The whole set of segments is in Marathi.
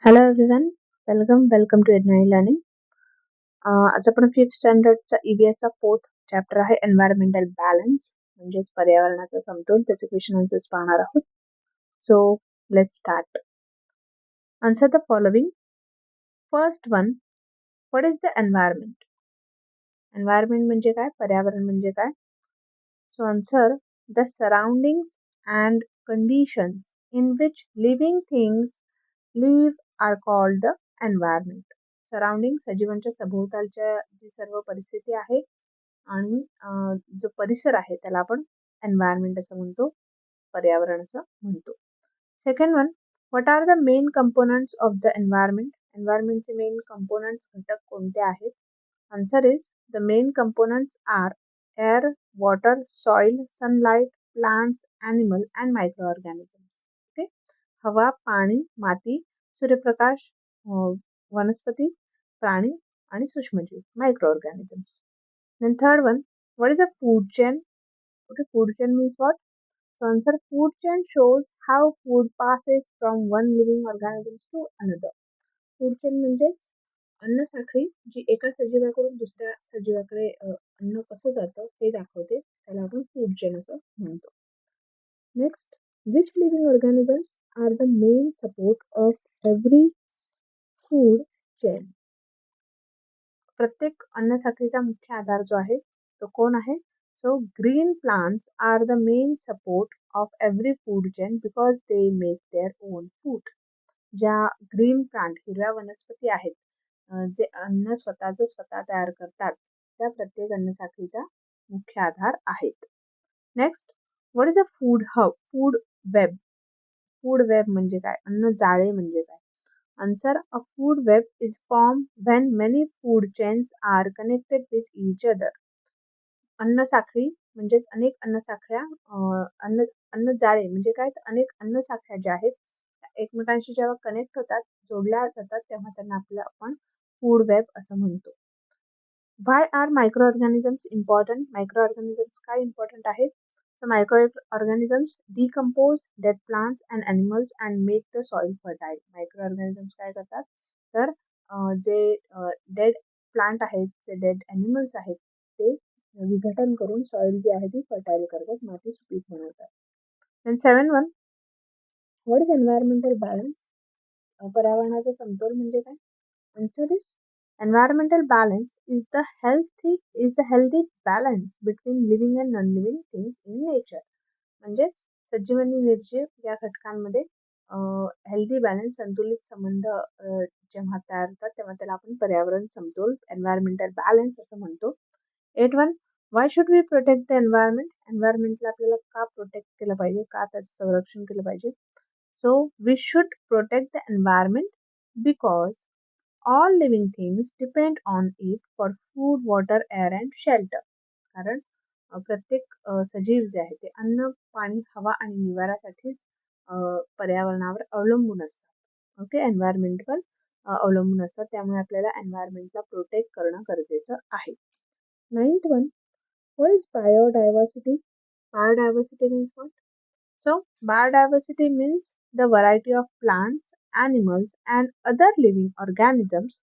हॅलो एव्हरीवन, वेलकम टू एडनाई लर्निंग. आज आपण 5th स्टँडर्डचा EVSचा 4th चॅप्टर आहे एन्व्हायरमेंटल बॅलन्स म्हणजेच पर्यावरणाचा समतोल. त्याचे क्वेश्चन आन्सर्स पाहणार आहोत. So let's start. Answer the following. First one, what is the environment? Environment म्हणजे काय? पर्यावरण म्हणजे काय? So answer, the surroundings and conditions in which living things live are called the environment. Surrounding, सजीवांच्या सभोवतालच्या जी सर्व परिस्थिती आहे आणि जो परिसर आहे त्याला आपण एन्व्हायरमेंट असं म्हणतो, पर्यावरण असं म्हणतो. Second one, what are the main components of the environment? एन्व्हायरमेंटचे मेन कंपोनंट्स, घटक कोणते आहेत? Answer is, the main components are air, water, soil, sunlight, plants, animal and micro organisms. Okay, हवा, पाणी, माती, सूर्यप्रकाश, वनस्पती, प्राणी आणि सूक्ष्मजीव, micro organisms. Then third one, what is a food chain? Okay, food chain means what? So answer, food chain shows how food passes from one living organism to another. Food chain म्हणजे अन्न साखळी जी एका सजीवाकडून दुसऱ्या सजीवाकडे अन्न कसं जातं ते दाखवते, त्याला आपण फूड चेन असं म्हणतो. Next, which living organisms are the main support of every food chain? प्रत्येक अन्न साखळीचा मुख्य आधार जो आहे तो कोण आहे? So green plants are the main support of every food chain because they make their own food. ज्या ग्रीन प्लांट, हिरव्या वनस्पती आहेत, जे अन्न स्वतः तयार करतात, त्या प्रत्येक अन्न साखळीचा मुख्य आधार आहेत. Next, what is a food hub? Food web. Food web म्हणजे काय? अन्न जाळे म्हणजे काय? Answer, a food web is formed when many food chains are connected with each other. अन्न साखळी म्हणजेच अनेक अन्न साखळ्या, अन्न जाळे म्हणजे काय? तर अनेक अन्न साखळ्या ज्या आहेत त्या एकमेकांशी जेव्हा कनेक्ट होतात, जोडल्या जातात, तेव्हा त्यांना आपण फूड वेब असं म्हणतो. Why are microorganisms important? Microorganisms काय इम्पॉर्टंट आहेत? So microorganisms decompose dead plants and animals and make the soil fertile. Microorganisms काय करतात? तर जे डेड प्लांट आहेत, जे डेड ॲनिमल्स आहेत, ते विघटन करून सॉइल जी आहे ती फर्टाईल करतात, माती सुपीक बनवतात. Then 7 what is environmental balance? पर्यावरणाचा समतोल म्हणजे काय? Answer is, environmental balance is the healthy balance between living and non-living things in nature. म्हणजे सजीव आणि निर्जीव या घटकांमध्ये हेल्दी बॅलन्स, संतुलित संबंध जेव्हा तयार होतात तेव्हा त्याला आपण पर्यावरण समतोल, एन्व्हायरमेंटल बॅलन्स असं म्हणतो. 8 why should we protect the environment? एन्व्हायरमेंटला आपल्याला का प्रोटेक्ट केलं पाहिजे, का त्याचं संरक्षण केलं पाहिजे? So we should protect the environment because all living things depend on it for food, water, air and shelter. कारण प्रत्येक सजीव जे आहे ते अन्न, पाणी, हवा आणि निवारासाठीच पर्यावरणावर अवलंबून असतात. ओके, एन्व्हायरमेंटवर अवलंबून असतात. त्यामुळे आपल्याला एन्व्हायरमेंटला प्रोटेक्ट करणं गरजेचं आहे. 9th what is biodiversity? Biodiversity means what? So biodiversity means the variety of plants, animals and other living organisms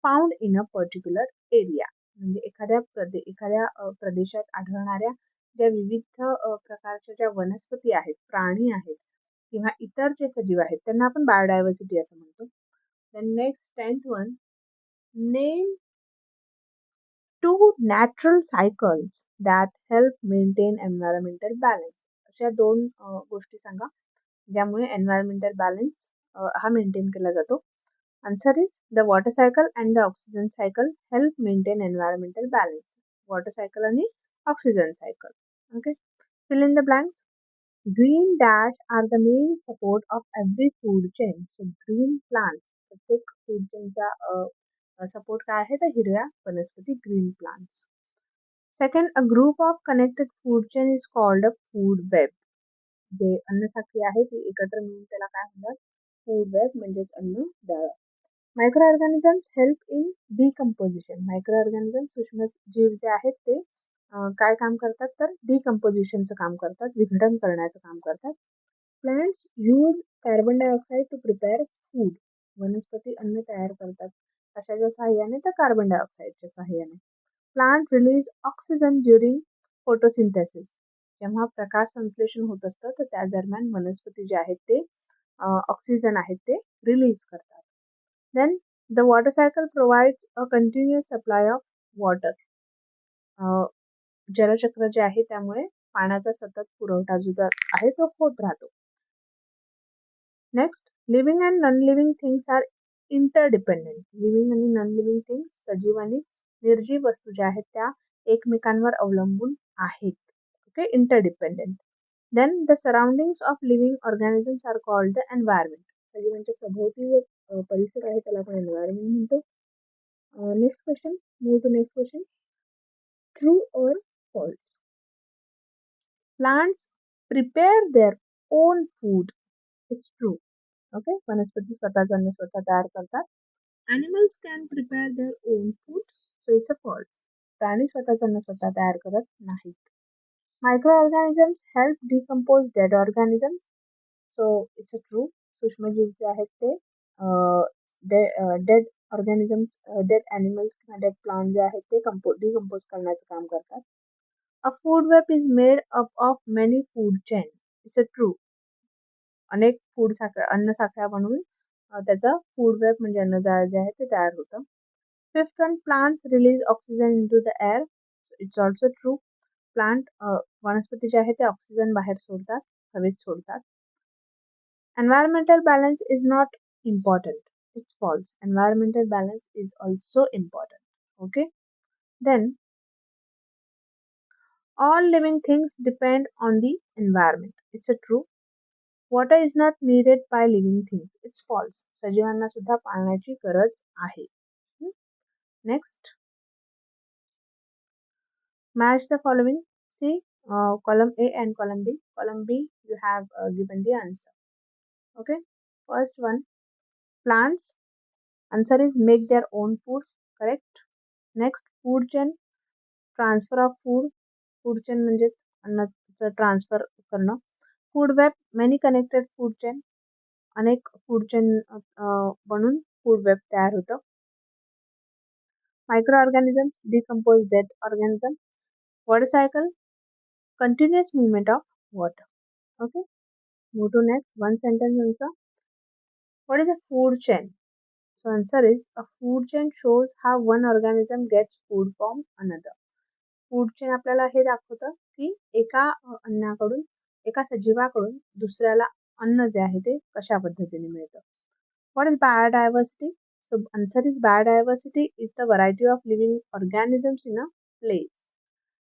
found in a particular area. म्हणजे एखाद्या प्रदेशात आढळणाऱ्या ज्या विविध प्रकारच्या ज्या वनस्पती आहेत, प्राणी आहेत किंवा इतर जे सजीव आहेत त्यांना आपण बायोडायव्हर्सिटी असं म्हणतो. Then next 10th name 2 natural cycles that help maintain environmental balance. अशा 2 गोष्टी सांगा ज्यामुळे एन्व्हायरमेंटल बॅलन्स हा मेंटेन केला जातो. Answer is, the water cycle and the oxygen cycle help maintain environmental balance. Water cycle आणि oxygen cycle. Okay, fill in the blanks. Green dash are the main support of every food chain. So green plant, प्रत्येक फूड चेनचा सपोर्ट काय आहे? तर हिरव्या वनस्पती, green plants. Second, a group of connected food chain is called a food web. जे अन्न साखळी आहे ती एकत्र मिळून त्याला काय म्हणतात? फूड वेब म्हणजेच अन्न जाळं. Micro organisms help in decomposition. Micro organism, सूक्ष्म जीव जे आहेत ते काय काम करतात? तर डिकम्पोजिशनचं काम करतात, विघटन करण्याचं काम करतात. Plants use carbon dioxide to prepare food. वनस्पती अन्न तयार करतात. कशाच्या सहाय्याने? तर कार्बन डायऑक्साईडच्या सहाय्याने. Plant release oxygen during photosynthesis. जेव्हा प्रकाश संश्लेषण होत असतं तर त्या दरम्यान वनस्पती जे आहेत ते ऑक्सिजन आहेत ते रिलीज करतात. Then the water cycle provides a continuous supply of water. जलचक्र जे आहे त्यामुळे पाण्याचा सतत पुरवठा जो आहे तो होत राहतो. Next, living and non living things are interdependent. Living आणि नॉन लिव्हिंग थिंग्स, सजीव आणि निर्जीव वस्तू ज्या आहेत त्या एकमेकांवर अवलंबून आहेत. Okay, interdependent. Then the surroundings of living organisms are called the environment. सजीवांच्या सभोवती जो परिसर आहे त्याला आपण एन्व्हायरमेंट म्हणतो. Next question, move to next question. True or false? Plants prepare their own food. It's true. Okay, वनस्पती स्वतःचं अन्न स्वतः तयार करतात. Animals can prepare their own food. So it's a false. प्राणी स्वतःचं अन्न स्वतः तयार करत नाहीत. Microorganisms help decompose dead organisms. So it's a true. सूक्ष्मजीव जे आहेत ते डेड ऑर्गॅनिझम्स, डेड ॲनिमल्स किंवा डेड प्लांट जे आहेत ते डिकम्पोज करण्याचं काम करतात. A food web is made up of many food chain. It's a true. अनेक फूड साखळ्या, अन्न साखळ्या बनवून त्याचं फूड वेब म्हणजे अन्नजाळ जे आहे ते तयार होतं. Fifth one, plants release oxygen into the air. It's also true. Plant, वनस्पती जे आहे ते ऑक्सिजन बाहेर सोडतात, हवेत सोडतात. Environmental balance is not important. It's false. Environmental balance is also important. Okay. Then all living things depend on the environment. It's a true. Water is not needed by living things. It's false. सजीवांना सुद्धा पाण्याची गरज आहे. Next, match the following. See, column A and column B. Column B, you have given the answer. Okay. First one, plants. Answer is make their own food. Correct. Next, food chain. Transfer of food. Food chain म्हणजेच अन्नाचं ट्रान्सफर करणं. Food web, many connected food chain. अनेक फूड चेन बनून फूड वेब तयार होतं. Micro organisms decompose dead organism. Water cycle, continuous movement of water. Okay, move to next. One sentence answer. What is a food chain? So answer is, a food chain shows how one organism gets food from another. Food chain आपल्याला हे दाखवतं की एका अन्नाकडून, एका सजीवाकडून दुसऱ्याला अन्न जे आहे ते कशा पद्धतीने मिळतं. What is biodiversity? So answer is, biodiversity is the variety of living organisms in a place.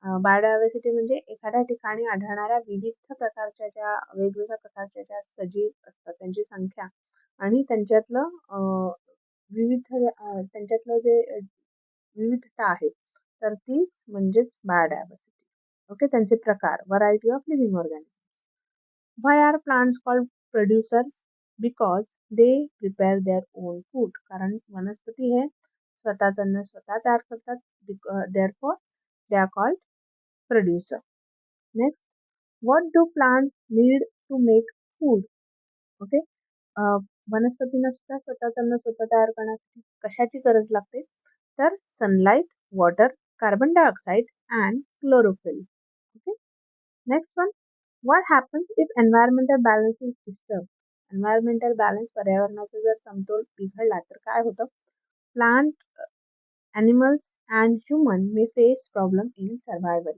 Biodiversity म्हणजे एखाद्या ठिकाणी आढळणाऱ्या विविध प्रकारच्या ज्या वेगवेगळ्या प्रकारच्या ज्या सजीव असतात त्यांची संख्या आणि त्यांच्यातलं जे विविधता आहे तर तीच म्हणजेच बायोडायव्हर्सिटी. ओके, त्यांचे प्रकार, variety of living organisms. Why are plants called producers? Because they prepare their own food. कारण वनस्पती हे स्वतःचं अन्न स्वतः तयार करतात. Therefore they are called producer. Next, what do plants need to make food? Okay, वनस्पतींना सुद्धा स्वतःचं अन्न स्वतः तयार करण्यासाठी कशाची गरज लागते? तर sunlight, water, carbon dioxide and chlorophyll. Okay. Next one, what happens if environmental balance is disturb? Environmental balance, पर्यावरणाचा जर समतोल बिघडला तर काय होतं? Plant, animals and human may face problem in survival.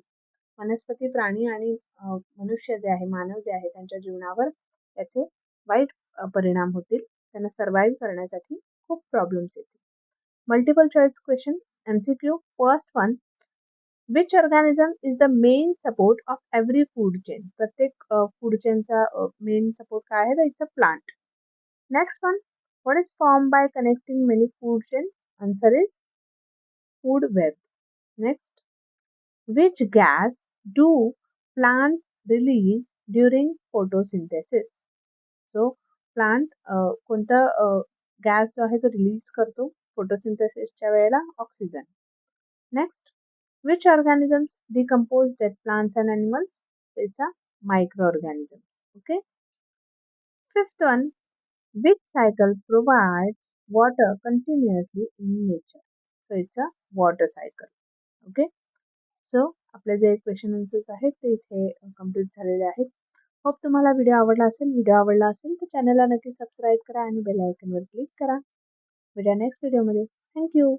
वनस्पती, प्राणी आणि मनुष्य जे आहे, मानव जे आहे त्यांच्या जीवनावर त्याचे वाईट परिणाम होतील. त्यांना सर्व्हाइव्ह करण्यासाठी खूप प्रॉब्लेम्स येतील. Multiple choice question, MCQ. First one, which organism is the main support of every food chain? प्रत्येक फूड चेनचा मेन सपोर्ट काय आहे? तर it's a plant. Next one, what is form by connecting many food chain? Answer is food web. Next, which gas do plants release during photosynthesis? So plant कोणता गॅस जो आहे तो रिलीज करतो फोटोसिंथेसिसच्या वेळेला? Oxygen. Next, which organisms decompose dead plants and animals? त्याचा micro organisms. Okay. Fifth one, Which cycle provides water continuously in nature? So it's a water cycle. Okay. So आपले जे क्वेश्चन आन्सर्स आहेत ते इथे कंप्लीट झालेले आहेत. होप तुम्हाला व्हिडिओ आवडला असेल. व्हिडिओ आवडला असेल तर चॅनलला नक्की सबस्क्राईब करा आणि बेल आयकॉनवर क्लिक करा. भेटूया नेक्स्ट व्हिडिओमध्ये. थँक्यू.